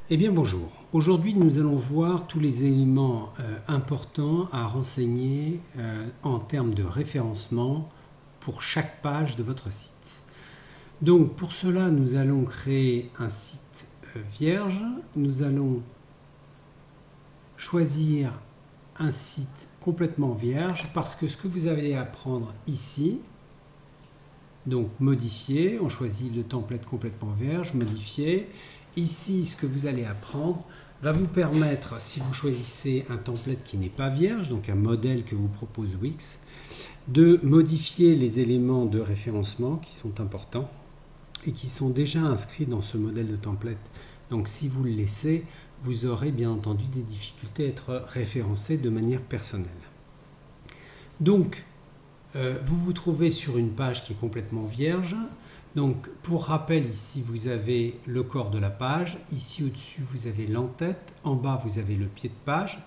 Eh bien bonjour, aujourd'hui nous allons voir tous les éléments importants à renseigner en termes de référencement pour chaque page de votre site. Donc pour cela nous allons créer un site vierge, nous allons choisir un site complètement vierge parce que ce que vous allez apprendre ici, donc modifier, on choisit le template complètement vierge, modifier. Ici, ce que vous allez apprendre va vous permettre, si vous choisissez un template qui n'est pas vierge, donc un modèle que vous propose Wix, de modifier les éléments de référencement qui sont importants et qui sont déjà inscrits dans ce modèle de template. Donc si vous le laissez, vous aurez bien entendu des difficultés à être référencé de manière personnelle. Donc, vous vous trouvez sur une page qui est complètement vierge. Donc pour rappel, ici vous avez le corps de la page, ici au-dessus vous avez l'entête, en bas vous avez le pied de page.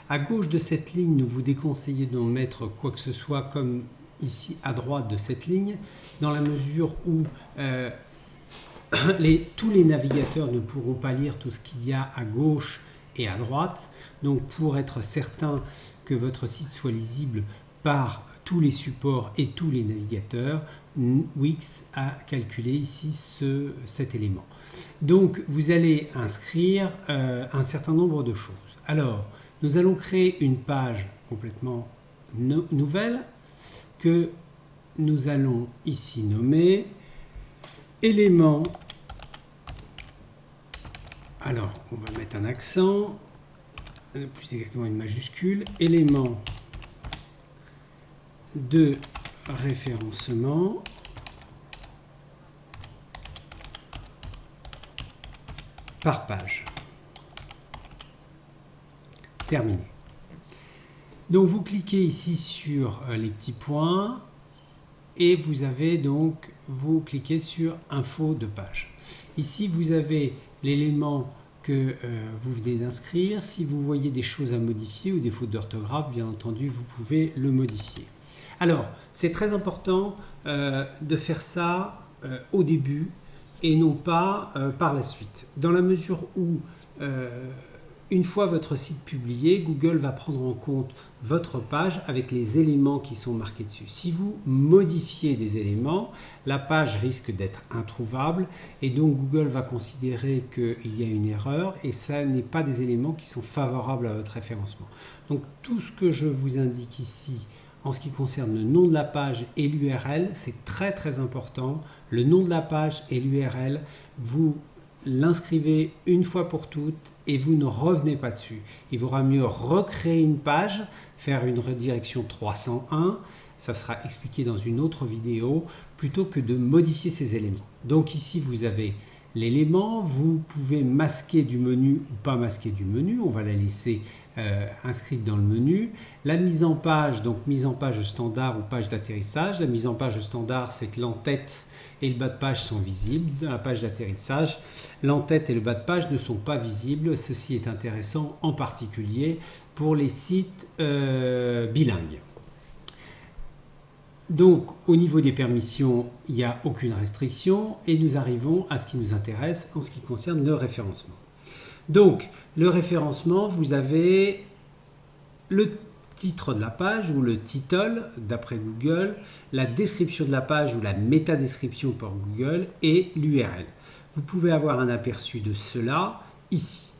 À gauche de cette ligne, nous vous déconseillons de mettre quoi que ce soit comme ici à droite de cette ligne, dans la mesure où tous les navigateurs ne pourront pas lire tout ce qu'il y a à gauche et à droite. Donc pour être certain que votre site soit lisible par tous les supports et tous les navigateurs, Wix a calculé ici cet élément. Donc vous allez inscrire un certain nombre de choses. Alors nous allons créer une page complètement nouvelle que nous allons ici nommer élément. Alors on va mettre un accent, plus exactement une majuscule, élément de référencement par page. Terminé. Donc vous cliquez ici sur les petits points et vous avez donc, vous cliquez sur info de page. Ici vous avez l'élément que vous venez d'inscrire. Si vous voyez des choses à modifier ou des fautes d'orthographe, bien entendu, vous pouvez le modifier. Alors, c'est très important de faire ça au début et non pas par la suite. Dans la mesure où, une fois votre site publié, Google va prendre en compte votre page avec les éléments qui sont marqués dessus. Si vous modifiez des éléments, la page risque d'être introuvable et donc Google va considérer qu'il y a une erreur et ça n'est pas des éléments qui sont favorables à votre référencement. Donc tout ce que je vous indique ici en ce qui concerne le nom de la page et l'URL, c'est très très important. Le nom de la page et l'URL, vous l'inscrivez une fois pour toutes et vous ne revenez pas dessus. Il vaudra mieux recréer une page, faire une redirection 301, ça sera expliqué dans une autre vidéo, plutôt que de modifier ces éléments. Donc ici vous avez l'élément, vous pouvez masquer du menu ou pas masquer du menu, on va la laisser inscrite dans le menu. La mise en page, donc mise en page standard ou page d'atterrissage. La mise en page standard, c'est que l'entête et le bas de page sont visibles. Dans la page d'atterrissage, l'entête et le bas de page ne sont pas visibles. Ceci est intéressant en particulier pour les sites bilingues. Donc au niveau des permissions, il n'y a aucune restriction et nous arrivons à ce qui nous intéresse en ce qui concerne le référencement. Donc le référencement, vous avez le titre de la page ou le title d'après Google, la description de la page ou la métadescription pour Google et l'URL. Vous pouvez avoir un aperçu de cela ici.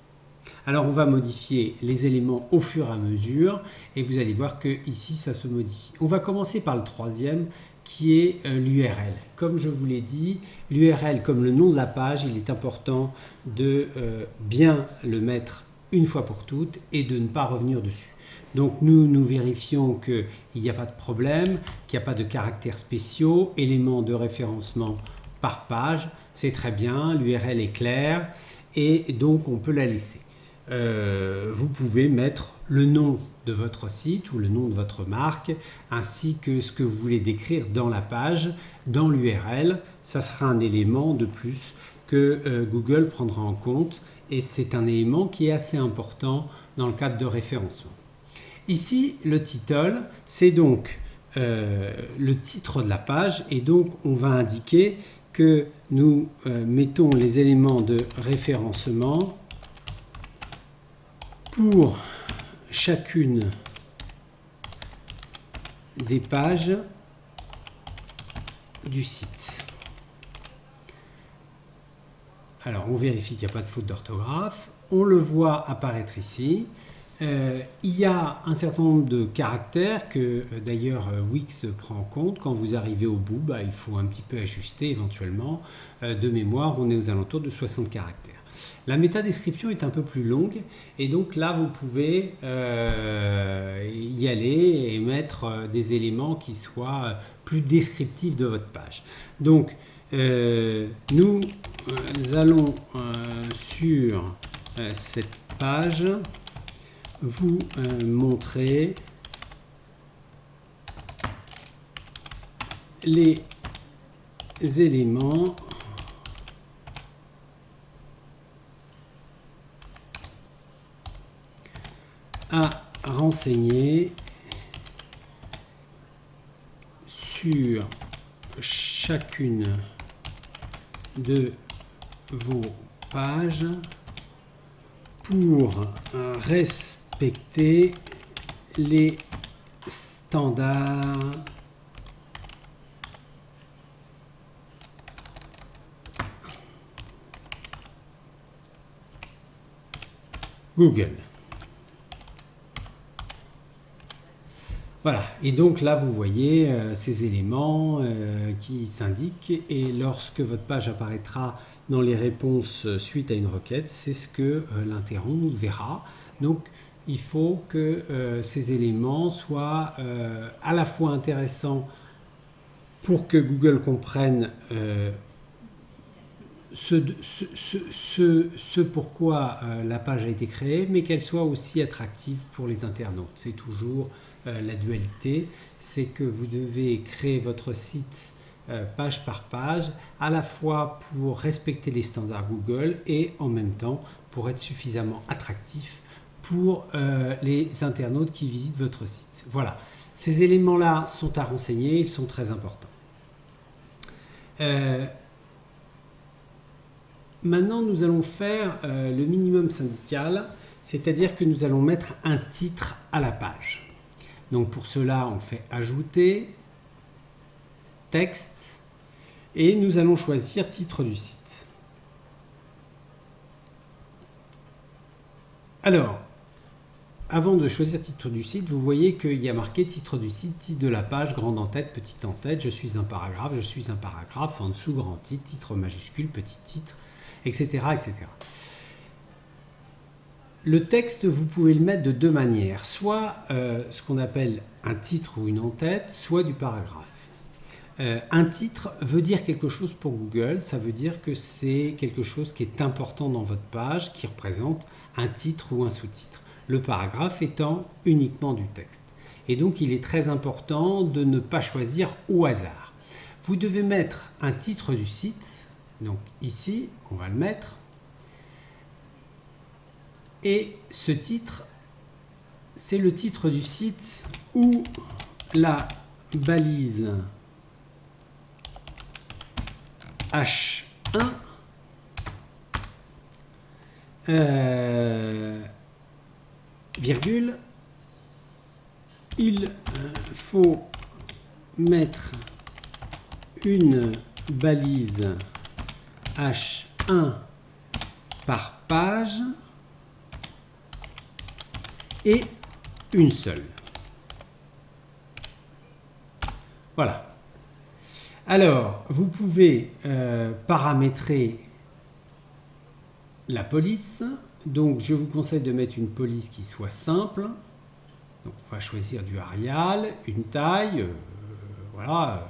Alors on va modifier les éléments au fur et à mesure et vous allez voir que ici ça se modifie. On va commencer par le troisième qui est l'URL. Comme je vous l'ai dit, l'URL comme le nom de la page, il est important de bien le mettre une fois pour toutes et de ne pas revenir dessus. Donc nous vérifions qu'il n'y a pas de problème, qu'il n'y a pas de caractères spéciaux, éléments de référencement par page, c'est très bien, l'URL est claire et donc on peut la laisser. Vous pouvez mettre le nom de votre site ou le nom de votre marque ainsi que ce que vous voulez décrire dans la page, dans l'URL. Ça sera un élément de plus que Google prendra en compte et c'est un élément qui est assez important dans le cadre de référencement. Ici, le title, c'est donc le titre de la page et donc on va indiquer que nous mettons les éléments de référencement pour chacune des pages du site. Alors, on vérifie qu'il n'y a pas de faute d'orthographe. On le voit apparaître ici. Il y a un certain nombre de caractères que d'ailleurs Wix prend en compte. Quand vous arrivez au bout, il faut un petit peu ajuster éventuellement. De mémoire, on est aux alentours de 60 caractères. La métadescription est un peu plus longue et donc là vous pouvez y aller et mettre des éléments qui soient plus descriptifs de votre page. Donc nous allons sur cette page vous montrer les éléments à renseigner sur chacune de vos pages pour respecter les standards Google. Voilà, et donc là vous voyez ces éléments qui s'indiquent et lorsque votre page apparaîtra dans les réponses suite à une requête, c'est ce que l'interron verra. Donc il faut que ces éléments soient à la fois intéressants pour que Google comprenne ce pourquoi la page a été créée, mais qu'elle soit aussi attractive pour les internautes. C'est toujours la dualité, c'est que vous devez créer votre site page par page, à la fois pour respecter les standards Google et en même temps pour être suffisamment attractif pour les internautes qui visitent votre site. Voilà, ces éléments-là sont à renseigner, ils sont très importants. Maintenant, nous allons faire le minimum syndical, c'est-à-dire que nous allons mettre un titre à la page. Donc pour cela, on fait ajouter, texte, et nous allons choisir titre du site. Alors, avant de choisir titre du site, vous voyez qu'il y a marqué titre du site, titre de la page, grande en tête, petite en tête, je suis un paragraphe, en dessous grand titre, titre majuscule, petit titre, etc., etc. Le texte, vous pouvez le mettre de deux manières, soit ce qu'on appelle un titre ou une en-tête, soit du paragraphe. Un titre veut dire quelque chose pour Google, ça veut dire que c'est quelque chose qui est important dans votre page, qui représente un titre ou un sous-titre. Le paragraphe étant uniquement du texte. Et donc il est très important de ne pas choisir au hasard. Vous devez mettre un titre du site, donc ici on va le mettre. Et ce titre, c'est le titre du site où la balise H1 virgule, il faut mettre une balise H1 par page et une seule. Voilà. Alors, vous pouvez paramétrer la police. Donc, je vous conseille de mettre une police qui soit simple. Donc, on va choisir du Arial, une taille, voilà,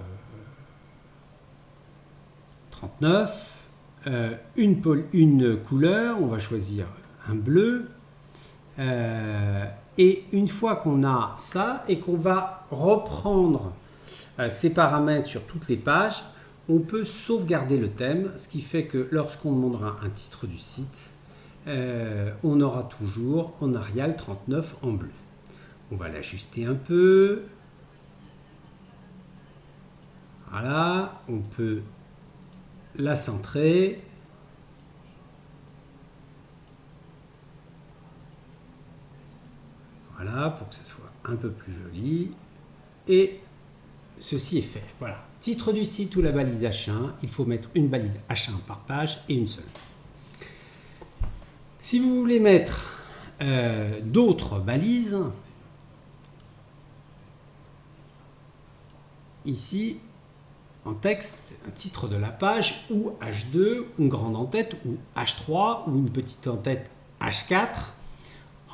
39, une couleur, on va choisir un bleu. Et une fois qu'on a ça et qu'on va reprendre ces paramètres sur toutes les pages, on peut sauvegarder le thème, ce qui fait que lorsqu'on demandera un titre du site, on aura toujours en Arial 39 en bleu. On va l'ajuster un peu. Voilà, on peut la centrer. Voilà, pour que ça soit un peu plus joli. Et ceci est fait. Voilà. Titre du site ou la balise H1. Il faut mettre une balise H1 par page et une seule. Si vous voulez mettre d'autres balises, ici, en texte, un titre de la page, ou H2, une grande en-tête, ou H3, ou une petite en-tête H4,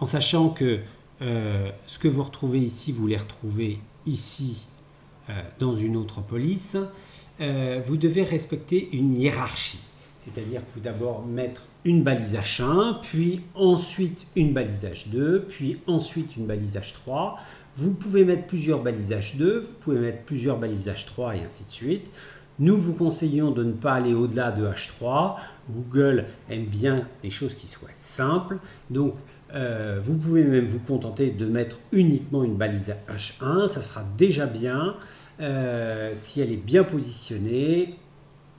en sachant que ce que vous retrouvez ici, vous les retrouvez ici dans une autre police, vous devez respecter une hiérarchie. C'est-à-dire qu'il faut d'abord mettre une balise H1, puis ensuite une balise H2, puis ensuite une balise H3. Vous pouvez mettre plusieurs balises H2, vous pouvez mettre plusieurs balises H3 et ainsi de suite. Nous vous conseillons de ne pas aller au-delà de H3. Google aime bien les choses qui soient simples. Donc, vous pouvez même vous contenter de mettre uniquement une balise H1. Ça sera déjà bien si elle est bien positionnée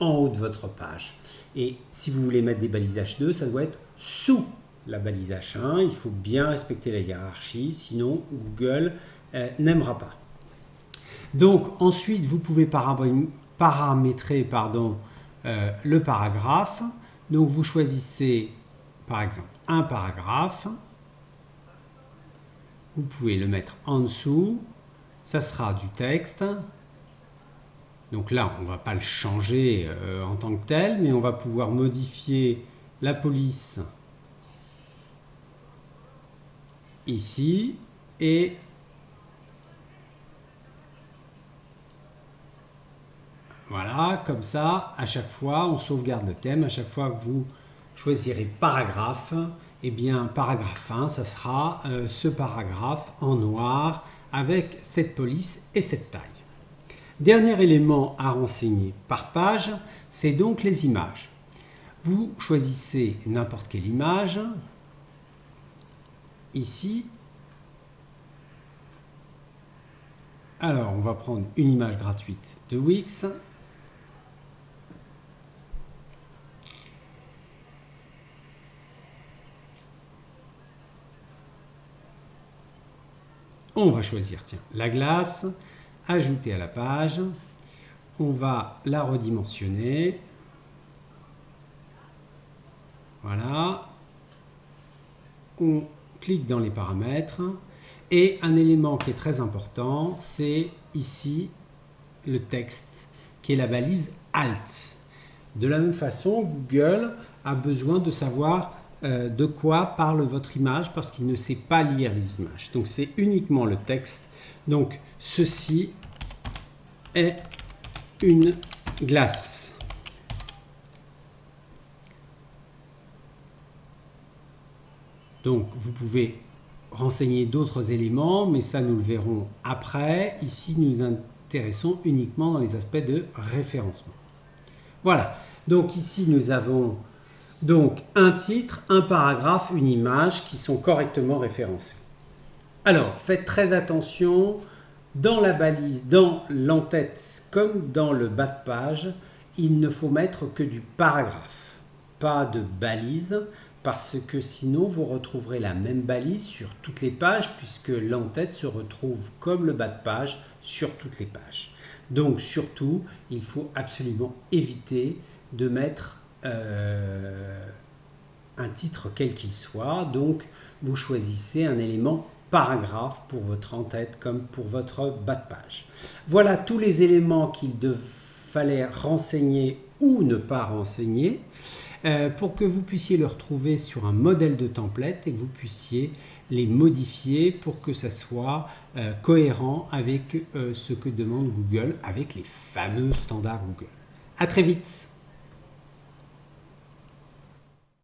en haut de votre page. Et si vous voulez mettre des balises H2, ça doit être sous la balise H1. Il faut bien respecter la hiérarchie, sinon Google n'aimera pas. Donc ensuite, vous pouvez paramétrer le paragraphe. Donc vous choisissez par exemple un paragraphe. Vous pouvez le mettre en dessous. Ça sera du texte. Donc là, on ne va pas le changer en tant que tel, mais on va pouvoir modifier la police ici et voilà, comme ça, à chaque fois, on sauvegarde le thème. À chaque fois que vous choisirez paragraphe, eh bien, paragraphe 1, ça sera ce paragraphe en noir avec cette police et cette taille. Dernier élément à renseigner par page, c'est donc les images. Vous choisissez n'importe quelle image, ici. Alors, on va prendre une image gratuite de Wix. On va choisir, tiens, la glace. Ajouter à la page, on va la redimensionner, voilà, on clique dans les paramètres et un élément qui est très important, c'est ici le texte qui est la balise Alt. De la même façon, Google a besoin de savoir de quoi parle votre image parce qu'il ne sait pas lire les images. Donc c'est uniquement le texte. Donc ceci est une glace. Donc vous pouvez renseigner d'autres éléments, mais ça nous le verrons après. Ici nous nous intéressons uniquement dans les aspects de référencement. Voilà, donc ici nous avons donc un titre, un paragraphe, une image qui sont correctement référencés. Alors faites très attention, dans la balise, dans l'entête comme dans le bas de page, il ne faut mettre que du paragraphe, pas de balise, parce que sinon vous retrouverez la même balise sur toutes les pages puisque l'entête se retrouve comme le bas de page sur toutes les pages. Donc surtout, il faut absolument éviter de mettre un titre quel qu'il soit. Donc vous choisissez un élément paragraphe pour votre en-tête comme pour votre bas de page. Voilà tous les éléments qu'il fallait renseigner ou ne pas renseigner pour que vous puissiez le retrouver sur un modèle de template et que vous puissiez les modifier pour que ça soit cohérent avec ce que demande Google, avec les fameux standards Google. À très vite.